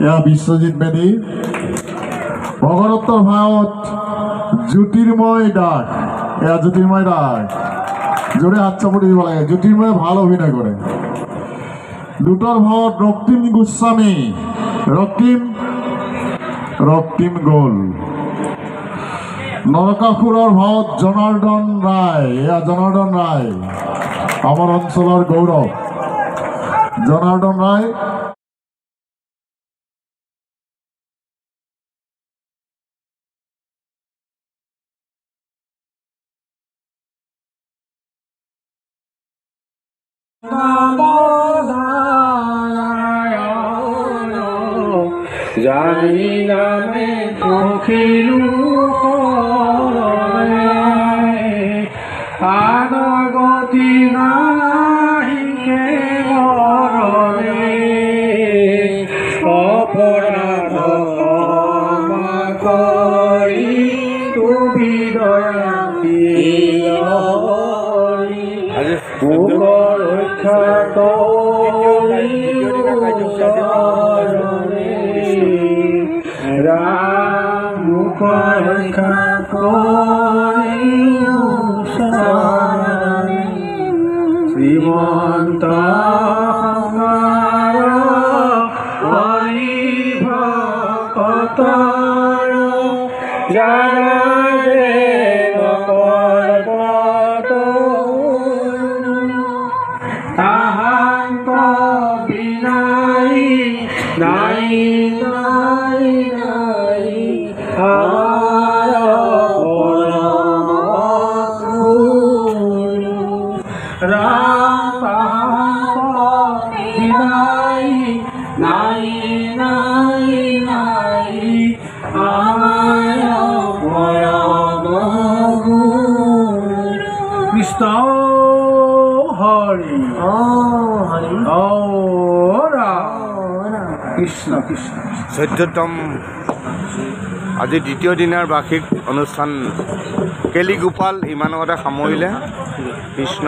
এয়া বিশ্বজিৎ বেদী ভগদত্তৰ ভাওত জ্যোতিৰ্ময় দাস এয়া জ্যোতিৰ্ময় দাস জোৰে হাত চাপড়ি দিব লাগে জ্যোতিৰ্ময় ভাল অভিনয় কৰে দুটাৰ ভাওত ৰক্তিম গোস্বামী ৰক্তিম গ'ল নৰকাসুৰৰ ভাওত জনাৰ্দন ৰায় এয়া জনাৰ্দন ৰায় আমাৰ অঞ্চলৰ গৌৰৱ জনাৰ্দন ৰায় জানি নামে পখিলু আগতি নাহিকে ঘৰলে অপৰাধ ক্ষমা কৰি তুমি দয়া ৰক্ষা ৰাম ৰক্ষা শ্ৰীমন্ত হৰি ভকতৰ তাহান্ত বিনাই নাই নাই নাই রাম বিনাই নাই নাই নাই কৃষ্ণ হরি কৃষ্ণ কৃষ্ণ 14তম আজি দ্বিতীয় দিনাৰ বাৰ্ষিক অনুষ্ঠান কেলিগোপাল ইমানতে সামৰিলে কৃষ্ণ।